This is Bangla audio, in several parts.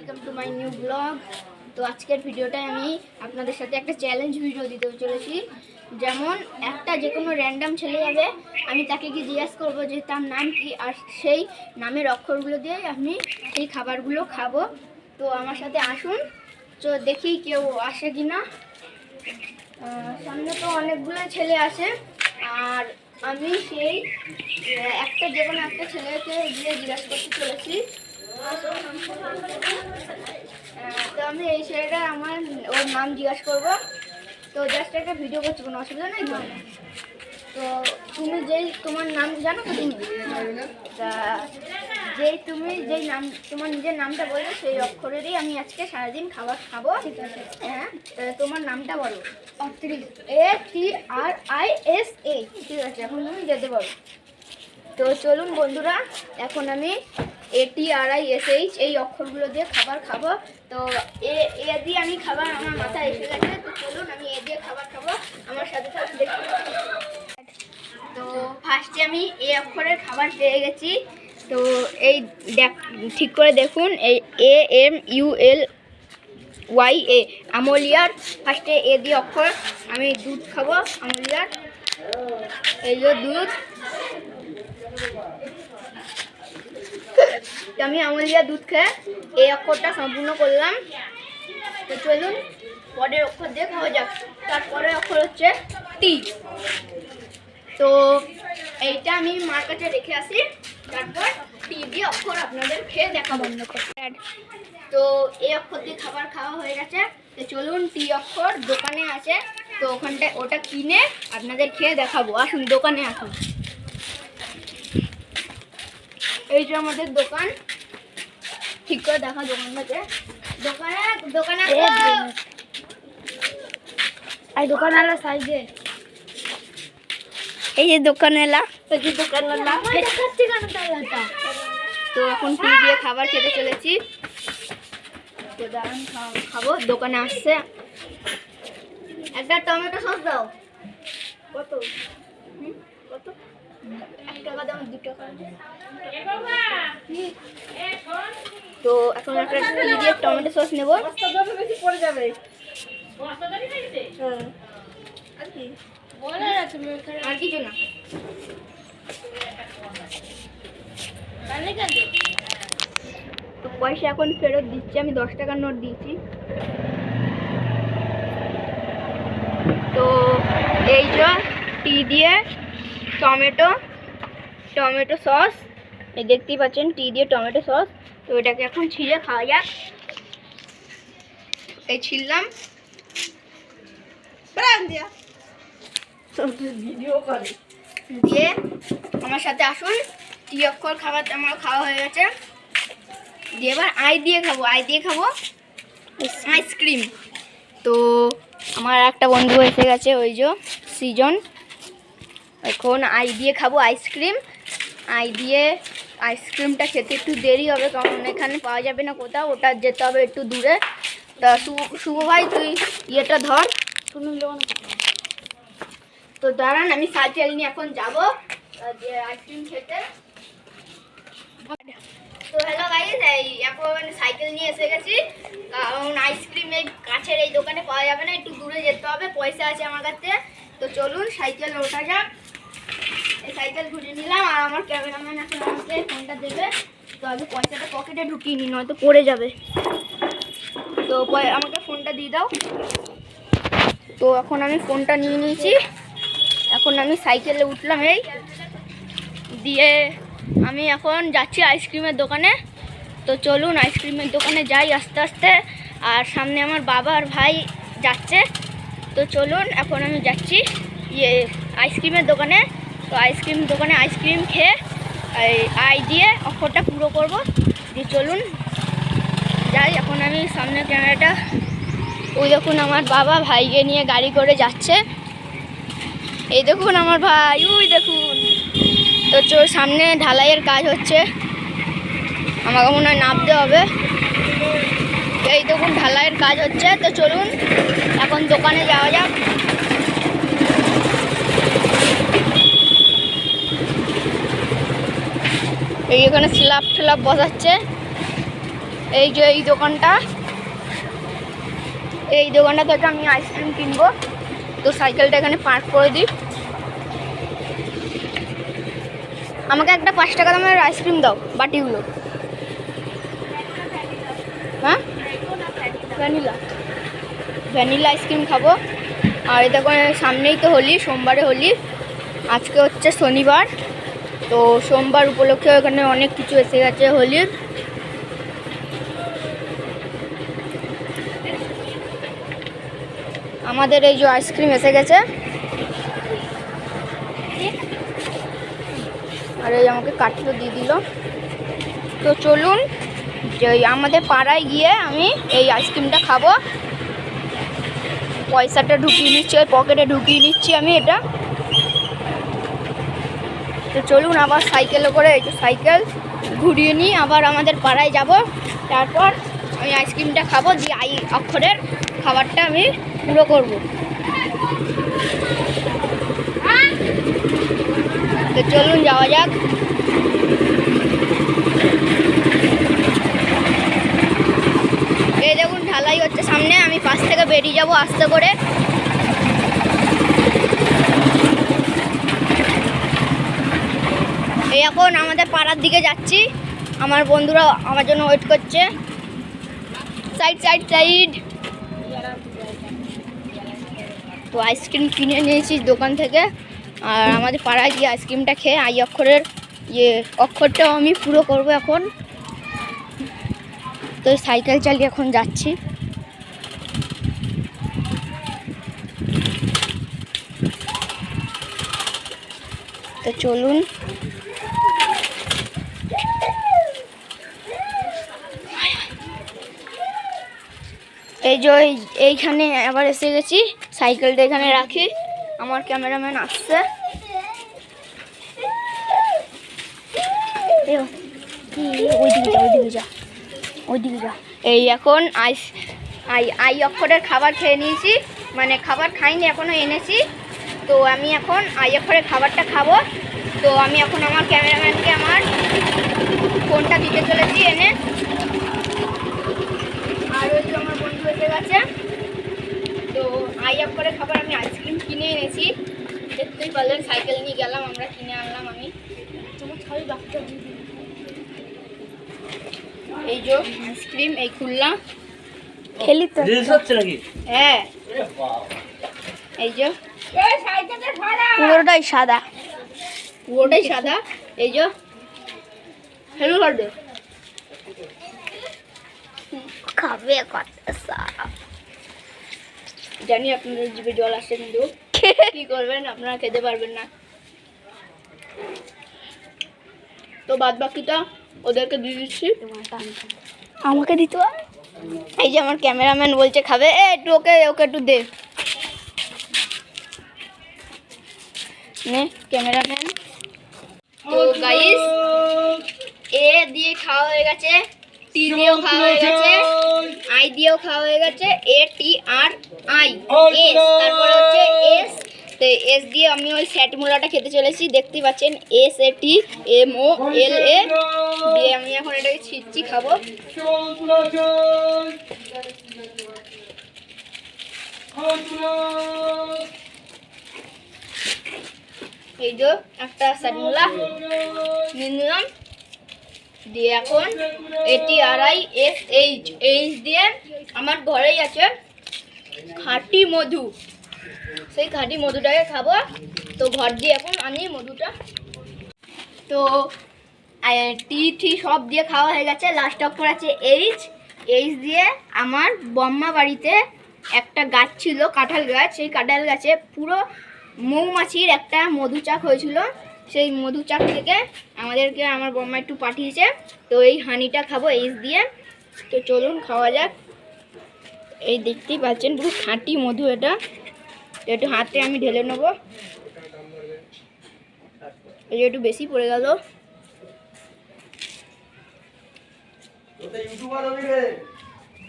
Welcome to my new blog. তো আজকের ভিডিওটায় আমি আপনাদের সাথে একটা চ্যালেঞ্জ ভিডিও দিতে চলেছি। যেমন একটা যে কোনো র্যান্ডাম ছেলে যাবে, আমি তাকে কি জিজ্ঞাসা করবো যে তার নাম কি, আর সেই নামের অক্ষরগুলো দিয়ে আমি সেই খাবারগুলো খাবো। তো আমার সাথে আসুন, তো দেখি কেউ আসে কি না। সামনে তো অনেকগুলো ছেলে আসে, আর আমি সেই একটা যে কোনো একটা ছেলেকে গিয়ে জিজ্ঞাসা করতে চলেছি। তো আমি এই ছেলেটা ওর নাম জিজ্ঞাসা করবো। তো জাস্ট একটা ভিডিও করছি, কোনো অসুবিধা নেই তো। তো তুমি তোমার নাম জানো তো, তুমি যেই নাম তোমার নিজের নামটা বলবে সেই অক্ষরেরই আমি আজকে সারাদিন খাবার খাবো, ঠিক আছে? হ্যাঁ, তোমার নামটা বলো। ATRISA, ঠিক আছে? এখন তুমি যেতে পারো। তো চলুন বন্ধুরা, এখন আমি ATRISH এই অক্ষরগুলো দিয়ে খাবার খাবো। তো এ দিয়ে আমি খাবার আমার মাথায় এসে গেছে। তো চলুন আমি এ দিয়ে খাবার খাবো, আমার সাথে সাথে দেখুন। তো ফার্স্টে আমি এ অক্ষরের খাবার পেয়ে গেছি। তো এই ঠিক করে দেখুন, এই AMULYA, আমলিয়ার ফার্স্টে এ দিয়ে অক্ষর। আমি দুধ খাবো আমলিয়ার, এই যে দুধ। আমি আমলিয়া দুধ খেয়ে এই অক্ষরটা সম্পূর্ণ করলাম। তো চলুন পরের অক্ষর দিয়ে খাওয়া যাক। তারপরের অক্ষর হচ্ছে টি। তো এইটা আমি মার কাছে রেখে আসি, তারপর টি দিয়ে অক্ষর আপনাদের খেয়ে দেখা বন্ধ করে। তো এই অক্ষর দিয়ে খাবার খাওয়া হয়ে গেছে। তো চলুন, টি অক্ষর দোকানে আছে, তো ওখানটায় ওটা কিনে আপনাদের খেয়ে দেখাবো। আসুন দোকানে আসুন। এই যে আমাদের দোকান, ঠিক করে দেখা দোকানটাকে। দোকানে আর দোকানওয়ালা সাইজে, এই যে দোকানওয়ালা, তো এখন টি দিয়ে খাবার খেতে চলেছি। তো দাঁড়ান খাবো, দোকানে আসছে। একটা টমেটো সস দাও। কত? কত? 1 টাকা দাও, 2 টাকা। তো এখন একটা টি দিয়ে টমেটো সস নেবো। পড়ে যাবে। আর কিছু না। তো পয়সা এখন ফেরত দিচ্ছি, আমি 10 টাকার নোট দিয়েছি। তো এই যে টি দিয়ে টমেটো সস, এই দেখতেই পাচ্ছেন টি দিয়ে টমেটো সস। তো এটাকে এখন ছিঁড়ে খাওয়া যাক। এই ছিললাম, দিয়ে আমার সাথে আসুন। টি অক্ষর খাবার আমার খাওয়া হয়ে গেছে। দিয়ে এবার আই দিয়ে খাবো আইসক্রিম। তো আমার একটা বন্ধু এসে গেছে, ওই যে সিজন। এখন আই দিয়ে খাবো আইসক্রিম। আইসক্রিমটা খেতে একটু দেরি হবে, কারণ এখানে পাওয়া যাবে না কোথাও, ওটা যেতে হবে একটু দূরে। তা শুভ ভাই, তুই ইয়েটা ধর। তো দাঁড়ান, আমি সাইকেল নিয়ে এখন যাবো যে আইসক্রিম খেতে। তো হ্যালো গাইস, এখন সাইকেল নিয়ে এসে গেছি, কারণ আইসক্রিম এই কাছের এই দোকানে পাওয়া যাবে না, একটু দূরে যেতে হবে। পয়সা আছে আমার কাছে। তো চলুন সাইকেল ওঠা যাক। এই সাইকেল ঘুরে নিলাম, আর আমার ক্যামেরাম্যান এখন আমাকে ফোনটা দেবে। তো আগে পয়সাটা পকেটে ঢুকিয়ে নি, নয়তো পড়ে যাবে। তো আমাকে ফোনটা দিয়ে দাও। তো এখন আমি ফোনটা নিয়ে নিয়েছি। এখন আমি সাইকেলে উঠলাম, এই দিয়ে আমি এখন যাচ্ছি আইসক্রিমের দোকানে। তো চলুন আইসক্রিমের দোকানে যাই আস্তে আস্তে। আর সামনে আমার বাবা আর ভাই যাচ্ছে। তো চলুন এখন আমি যাচ্ছি আইসক্রিমের দোকানে। তো দোকানে আইসক্রিম খেয়ে আই দিয়ে অক্ষরটা পুরো করব। দিয়ে চলুন যাই। এখন আমি সামনে ক্যামেরাটা, ওই দেখুন আমার বাবা ভাইকে নিয়ে গাড়ি করে যাচ্ছে। এই দেখুন আমার ভাই, ওই দেখুন। তো সামনে ঢালাইয়ের কাজ হচ্ছে, আমাকে মনে হয় নামতে হবে। এই দেখুন ঢালাইয়ের কাজ হচ্ছে। তো চলুন এখন দোকানে যাওয়া যাক। এই এখানে স্ল্যাব বসাচ্ছে। এই যে এই দোকানটা থেকে আমি আইসক্রিম কিনবো। তো সাইকেলটা এখানে পার্ক করে দিই। আমাকে একটা 5 টাকা দামের আইসক্রিম দাও, বাটিগুলো। হ্যাঁ, ভ্যানিলা আইসক্রিম খাবো। আর এটা করে সামনেই তো হোলি, সোমবারে হোলি, আজকে হচ্ছে শনিবার। তো সোমবার উপলক্ষে এখানে অনেক কিছু এসে গেছে হোলির। আমাদের এই যে আইসক্রিম এসে গেছে, আর এই আমাকে কাঠগুলো দিয়ে দিল। তো চলুন যে আমাদের পাড়ায় গিয়ে আমি এই আইসক্রিমটা খাবো। পয়সাটা ঢুকিয়ে নিচ্ছি, ওই পকেটে ঢুকিয়ে নিচ্ছি আমি এটা। তো চলুন আবার সাইকেলে করে, এই যে সাইকেল ঘুরিয়ে নিই, আবার আমাদের পাড়ায় যাব। তারপর আমি আইসক্রিমটা খাবো, দিয়ে আই অক্ষরের খাবারটা আমি পুরো করব। তো চলুন যাওয়া যাক। এই দেখুন ঢালাই হচ্ছে সামনে, আমি পাশ থেকে বেরিয়ে যাব আস্তে করে। এই এখন আমাদের পাড়ার দিকে যাচ্ছি, আমার বন্ধুরা আমার জন্য ওয়েট করছে। Side side side. তো আইসক্রিম কিনে নিয়েছি দোকান থেকে, আর আমাদের পাড়ায় গিয়ে আইসক্রিমটা খেয়ে আই অক্ষরের অক্ষরটাও আমি পুরো করব এখন। তো সাইকেল চালিয়ে এখন যাচ্ছি। তো চলুন। এই যে এইখানে আবার এসে গেছি, সাইকেলটা এখানে রাখি। আমার ক্যামেরাম্যান আসছে। ওইদিকে যা। এই এখন আই অক্ষরের খাবার খেয়ে নিয়েছি, মানে খাবার খাইনি এখনো, এনেছি। তো আমি এখন আই অক্ষরের খাবারটা খাবো। তো আমি এখন আমার ক্যামেরাম্যানকে আমার ফোনটা দিতে চলেছি এনে। আর ওই যে আমার বন্ধু এসে গেছে। তো আই অক্ষরের খাবার আমি আইসক্রিম কিনে এনেছি, দেখতেই পারলেন। সাইকেল নিয়ে গেলাম, আমরা কিনে আনলাম। আমি এই যে আইসক্রিম এই খুললাম, খেলি তো হ্যাঁ। এই যে পুরোটাই সাদা, এই যে হেলু করবে খাবে কত সারা। জানি আপনাদের জিভে জল আসছে, কিন্তু কি করবেন, আপনারা খেতে পারবেন না। তো বাদ বাকিটা ওদেরকে দিয়ে দিচ্ছি, আমাকে দিতে হয়। এই যে আমার ক্যামেরাম্যান বলছে খাবে, একটু ওকে একটু দে নে ক্যামেরাম্যান। তো গাইস, এ দিয়ে খাওয়া হয়ে গেছে, টি দিয়েও খাওয়া হয়ে গেছে, আই দিয়েও খাওয়া হয়ে গেছে, ATRI এস, তারপরে হচ্ছে এস। তো এস দিয়ে আমি ওই স্যাট মুলাটা খেতে চলেছি, দেখতেই পাচ্ছেন SATMOLA দিয়ে আমি এখন এটাকে ছিটছি, খাবো। এই যে একটা স্যাট মুলা নিয়ে নিলাম, দিয়ে এখন ATRI SH দিয়ে আমার ঘরেই আছে খাঁটি মধু, সেই খাঁটি মধুটাকে খাবো। তো ঘর দিয়ে এখন আনি মধুটা। তো টি সব দিয়ে খাওয়া হয়ে গেছে, লাস্ট অক্ষর আছে এইচ দিয়ে আমার বম্মা বাড়িতে একটা গাছ ছিল, কাঁঠাল গাছ। সেই কাঁঠাল গাছে পুরো মৌমাছির একটা মধু চাক হয়েছিল, সেই মধু চাক থেকে আমাদেরকে আমার বম্মা একটু পাঠিয়েছে। তো এই হানিটা খাবো এইচ দিয়ে। তো চলুন খাওয়া যাক। এই দেখতেই পাচ্ছেন পুরো খাঁটি মধু এটা। তো একটু হাতে আমি ঢেলে নেবো, এই যে একটু বেশি পড়ে গেল।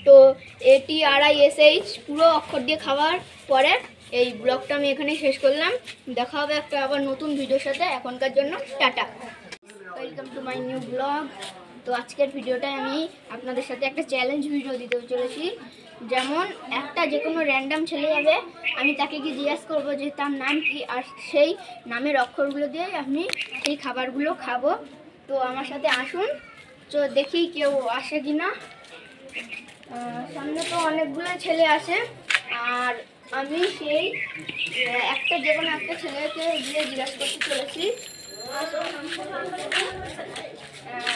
তো ATRI SH পুরো অক্ষর দিয়ে খাওয়ার পরে এই ব্লগটা আমি এখানেই শেষ করলাম। দেখা হবে একটা আবার নতুন ভিডিওর সাথে। এখনকার জন্য tata, welcome to my new blog. তো আজকের ভিডিওটায় আমি আপনাদের সাথে একটা চ্যালেঞ্জ ভিডিও দিতে চলেছি। যেমন একটা যে কোনো র্যান্ডাম ছেলে যাবে, আমি তাকে কি জিজ্ঞাসা করবো যে তার নাম কি, আর সেই নামের অক্ষরগুলো দিয়ে আমি সেই খাবারগুলো খাবো। তো আমার সাথে আসুন, তো দেখি কেউ আসে কি না। সামনে তো অনেকগুলো ছেলে আসে, আর আমি সেই একটা যে কোনো একটা ছেলেকে গিয়ে জিজ্ঞাসা করতে চলেছি।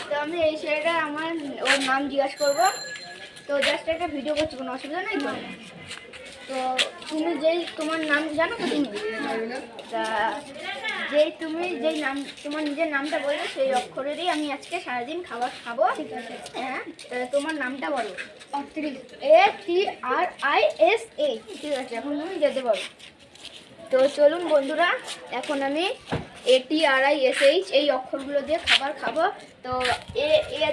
তো আমি এই ছেলেটা ওর নাম জিজ্ঞাসা করবো। তো জাস্ট একটা ভিডিও করছি, কোনো অসুবিধা নেই তো। তো তুমি তোমার নাম জানো তো, তুমি যেই নাম তোমার নিজের নামটা বলবে সেই অক্ষরেরই আমি আজকে সারাদিন খাবার খাবো। ঠিক আছে, হ্যাঁ। তোমার নামটা বলো। ATRISA। ঠিক আছে, এখন তুমি যেতে পারো। তো চলুন বন্ধুরা, এখন আমি ATRISH এই অক্ষরগুলো দিয়ে খাবার খাবো। তো এ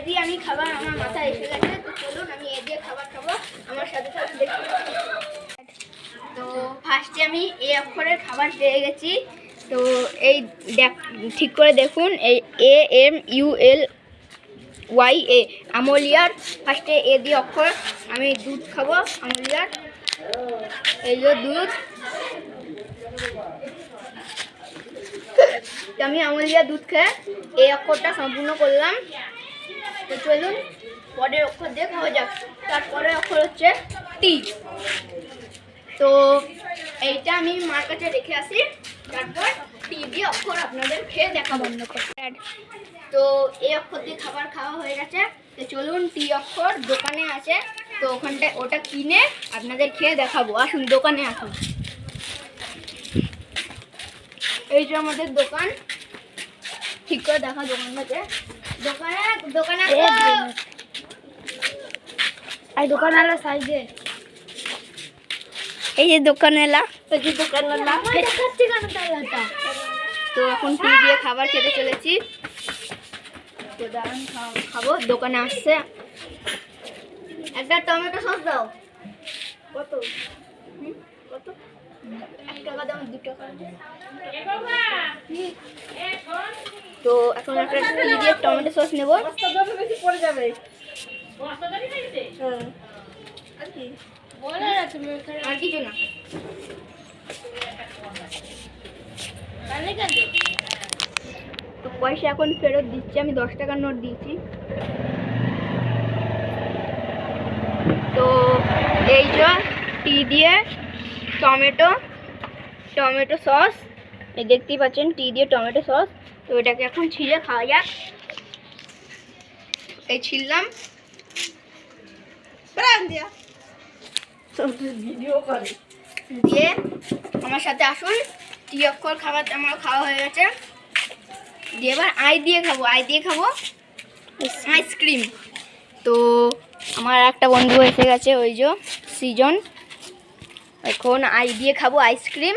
দিয়ে আমি খাবার আমার মাথায় এসে গেছে। তো চলুন আমি এ দিয়ে খাবার খাবো, আমার সাথে সাথে দেখুন। তো ফার্স্টে আমি এ অক্ষরের খাবার পেয়ে গেছি। তো এই ঠিক করে দেখুন, এই AMULYA আমলিয়ার ফার্স্টে এ দিয়ে অক্ষর। আমি দুধ খাবো আমলিয়ার, এই যে দুধ। আমি আমলিয়া দুধ খেয়ে এই অক্ষরটা সম্পূর্ণ করলাম। তো চলুন পরের অক্ষর দিয়ে খাওয়া যাক। তারপরে অক্ষর হচ্ছে টি। তো এইটা আমি মার কাছে রেখে আসি, তারপর টি দিয়ে অক্ষর আপনাদের খেয়ে দেখা বন্ধ করে। তো এই অক্ষর দিয়ে খাবার খাওয়া হয়ে গেছে। তো চলুন টি অক্ষর দোকানে আছে, তো ওখানটায় ওটা কিনে আপনাদের খেয়ে দেখাবো। আসুন দোকানে আসুন। এই যে আমাদের দোকান, ঠিক করে দেখা দোকানটাতে। দোকানে আর দোকানওয়ালা সাইজে, এই যে দোকানওয়ালা, এই যে দোকানওয়ালা দেখাচ্ছি কেন তাহলে। তো এখন টি দিয়ে খাবার খেতে চলেছি। তো দাঁড়ান খাবো, দোকানে আসছে। একটা টমেটো সস দাও। কত কত? 1 টাকা দাও, 2 টাকা। তো এখন একটা টি দিয়ে টমেটো সস নেব। পড়ে যাবে। আর কিছু না। তো পয়সা এখন ফেরত দিচ্ছি, আমি 10 টাকার নোট দিয়েছি। তো এই যে টি দিয়ে টমেটো সস, এই দেখতেই পাচ্ছেন টি দিয়ে টমেটো সস। তো এটাকে এখন ছিঁড়ে খাওয়া যাক। এই ছিললাম, দিয়ে আমার সাথে আসুন। টি অক্ষর খাবার আমার খাওয়া হয়ে গেছে। দিয়ে এবার আই দিয়ে খাবো আইসক্রিম। তো আমার একটা বন্ধু এসে গেছে, ওই যে সৃজন। এখন আই দিয়ে খাবো আইসক্রিম।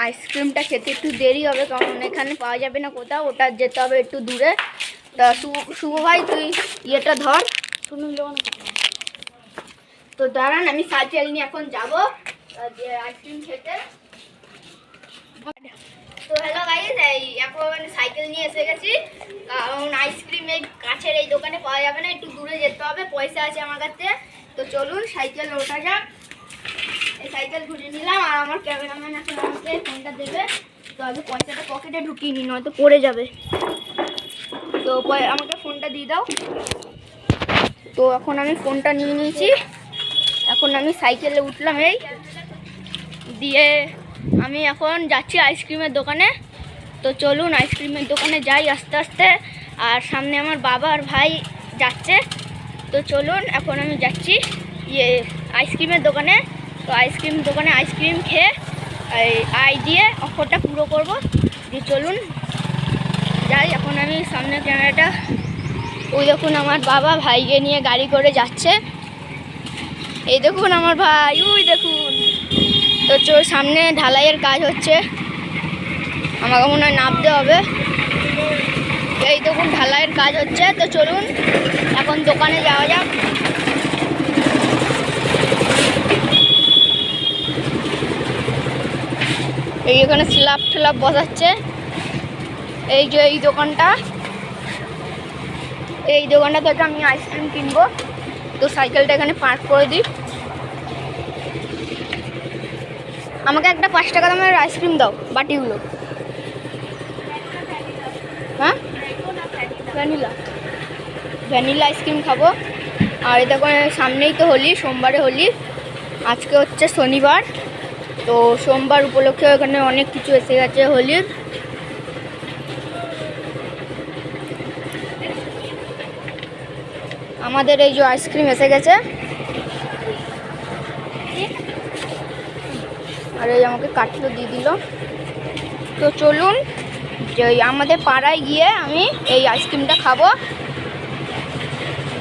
আইসক্রিমটা খেতে একটু দেরি হবে, কারণ এখানে পাওয়া যাবে না কোথাও, ওটা যেতে হবে একটু দূরে। তা শুভ ভাই তুই ইয়েটা ধর, তো দাঁড়ান আমি সাইকেল নিয়ে এখন যাবো যে আইসক্রিম খেতে। তো হ্যালো গাইস, এখন সাইকেল নিয়ে এসে গেছি, কারণ আইসক্রিম এই কাছের এই দোকানে পাওয়া যাবে না, একটু দূরে যেতে হবে। পয়সা আছে আমার কাছে। তো চলুন সাইকেল ওঠা যাক। এই সাইকেল ঘুরে নিলাম, আর আমার ক্যামেরাম্যান এখন আমাকে ফোনটা দেবে। তো আগে পয়সাটা পকেটে ঢুকিয়ে নি, নয়তো পড়ে যাবে। তো আমাকে ফোনটা দিয়ে দাও। তো এখন আমি ফোনটা নিয়ে নিয়েছি। এখন আমি সাইকেলে উঠলাম, এই দিয়ে আমি এখন যাচ্ছি আইসক্রিমের দোকানে। তো চলুন আইসক্রিমের দোকানে যাই আস্তে আস্তে। আর সামনে আমার বাবা আর ভাই যাচ্ছে। তো চলুন এখন আমি যাচ্ছি আইসক্রিমের দোকানে। তো দোকানে আইসক্রিম খেয়ে আই দিয়ে অফারটা পুরো করব। দিয়ে চলুন যাই। এখন আমি সামনে ক্যামেরাটা, ওই দেখুন আমার বাবা ভাইকে নিয়ে গাড়ি করে যাচ্ছে। এই দেখুন আমার ভাই, ওই দেখুন। তো সামনে ঢালাইয়ের কাজ হচ্ছে, আমাকে মনে হয় নামতে হবে। এই দেখুন ঢালাইয়ের কাজ হচ্ছে। তো চলুন এখন দোকানে যাওয়া যাক। এইখানে স্ল্যাব বসাচ্ছে। এই যে এই দোকানটা, এই দোকানটা থেকে আমি আইসক্রিম কিনবো, তো সাইকেলটা এখানে পার্ক করে দিই। আমাকে একটা 5 টাকা দামের আইসক্রিম দাও, বাটিগুলো। হ্যাঁ, ভ্যানিলা আইসক্রিম খাবো। আর এটা করে সামনেই তো হোলি, সোমবারে হোলি, আজকে হচ্ছে শনিবার, তো সোমবার উপলক্ষে এখানে অনেক কিছু এসে গেছে হোলির। আমাদের এই যে আইসক্রিম এসে গেছে, আর এই আমাকে কাঠগুলো দিয়ে দিল। তো চলুন যে আমাদের পাড়ায় গিয়ে আমি এই আইসক্রিমটা খাবো।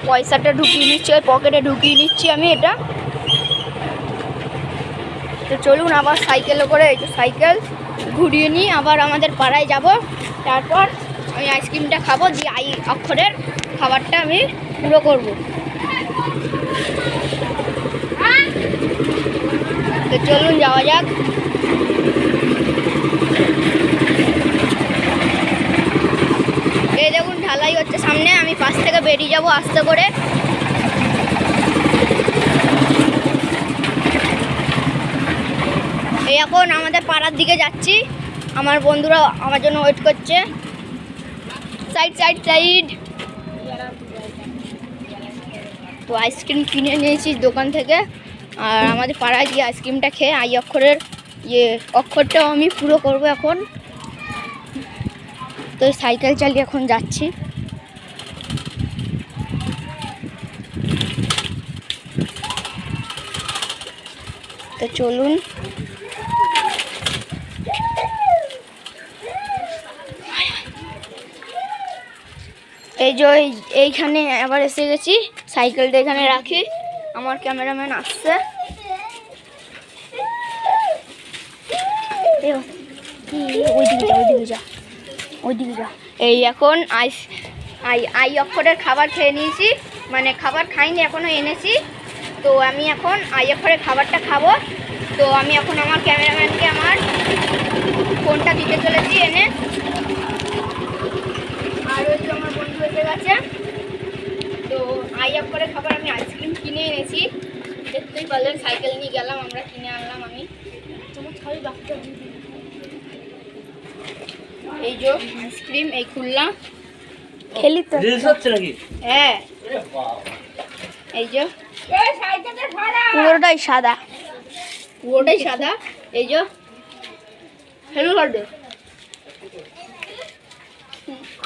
পয়সাটা ঢুকিয়ে নিচ্ছি, ওই পকেটে ঢুকিয়ে নিচ্ছি আমি এটা। তো চলুন আবার সাইকেলে করে, এই যে সাইকেল ঘুরিয়ে নিই, আবার আমাদের পাড়ায় যাব। তারপর আমি আইসক্রিমটা খাবো, দিয়ে আই অক্ষরের খাবারটা আমি পুরো করব। তো চলুন যাওয়া যাক। এই দেখুন ঢালাই হচ্ছে সামনে, আমি পাশ থেকে বেরিয়ে যাব আস্তে করে। এই এখন আমাদের পাড়ার দিকে যাচ্ছি, আমার বন্ধুরা আমার জন্য ওয়েট করছে। Side side side. তো আইসক্রিম কিনে নিয়েছি দোকান থেকে, আর আমাদের পাড়ায় গিয়ে আইসক্রিমটা খেয়ে আই অক্ষরের অক্ষরটাও আমি পুরো করব এখন। তো সাইকেল চালিয়ে এখন যাচ্ছি। তো চলুন। এই যে এইখানে আবার এসে গেছি, সাইকেলটা এখানে রাখি, আমার ক্যামেরাম্যান আসছে। ওইদিকে যা। এই এখন আই অক্ষরের খাবার খেয়ে নিয়েছি, মানে খাবার খাইনি এখনও, এনেছি। তো আমি এখন আই অক্ষরের খাবারটা খাবো। তো আমি এখন আমার ক্যামেরাম্যানকে আমার ফোনটা দিতে চলেছি এনে। আর ওই যে আমার বন্ধু এসে গেছে। তো আই অক্ষরের খাবার আমি আইসক্রিম কিনে এনেছি, দেখতেই পারলেন, সাইকেল নিয়ে গেলাম আমরা, কিনে আনলাম আমি। এই যে আইসক্রিম, এই খুললাম, খেলি তো নাকি? হ্যাঁ, এই যে পুরোটাই সাদা, পুরোটাই সাদা। এই যে হেলু করবে,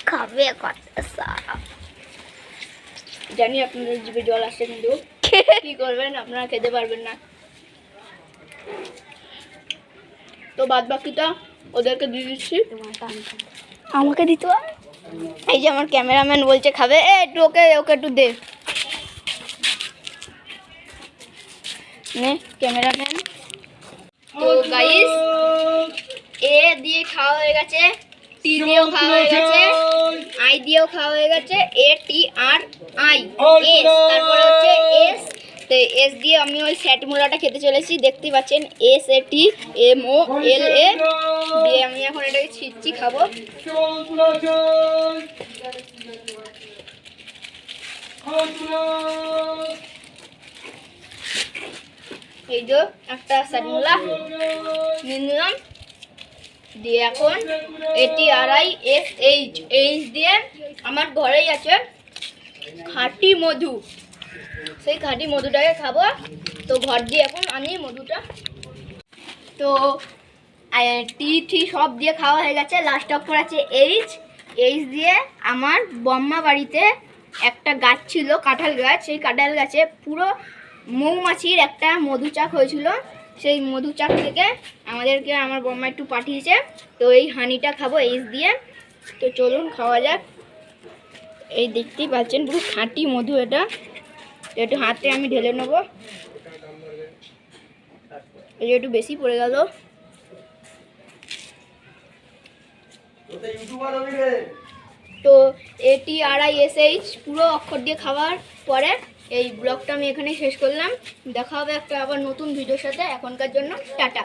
খাবে কত সারা। জানি আপনাদের জিভে জল আসছে, কিন্তু কি করবেন, আপনারা খেতে পারবেন না। তো বাদ বাকিটা ওদেরকে দিয়ে দিচ্ছি, আমাকে দিতে হবে। এই যে আমার ক্যামেরাম্যান বলছে খাবে, একটু ওকে একটু দে নে ক্যামেরাম্যান। তো গাইস, এ দিয়ে খাওয়া হয়ে গেছে, টি দিয়েও খাওয়া হয়ে গেছে, আই দিয়েও খাওয়া হয়ে গেছে, এ টি আর আই এস, তারপরে হচ্ছে এস। তো এস দিয়ে আমি ওই স্যাট মুলাটা খেতে চলেছি, দেখতে পাচ্ছেন, S A T M O এল এ দিয়ে আমি এখন এটাকে ছিটছি, খাবো। এই যে একটা স্যাট মুলা নিয়ে নিলাম, দিয়ে এখন এটি আর আই এস এইচ, এইচ দিয়ে আমার ঘরেই আছে খাঁটি মধু, সেই খাঁটি মধুটাকে খাবো। তো ঘর দিয়ে এখন আনি মধুটা। তো টি সব দিয়ে খাওয়া হয়ে গেছে, লাস্ট অক্ষর আছে এইচ। এইচ দিয়ে আমার বম্মা বাড়িতে একটা গাছ ছিল, কাঁঠাল গাছ, সেই কাঁঠাল গাছে পুরো মৌমাছির একটা মধু চাক হয়েছিল, সেই মধু চাক থেকে আমাদেরকে আমার বম্মা একটু পাঠিয়েছে। তো এই হানিটা খাবো এইচ দিয়ে। তো চলুন খাওয়া যাক। এই দেখতেই পাচ্ছেন পুরো খাঁটি মধু, এটা একটু হাতে আমি ঢেলে নেবো, এই যে একটু বেশি পড়ে গেল। তো এটি আর আই এস এইচ পুরো অক্ষর দিয়ে খাওয়ার পরে এই ব্লগটা আমি এখানে শেষ করলাম। দেখা হবে একটা আবার নতুন ভিডিওর সাথে, এখনকার জন্য টাটা।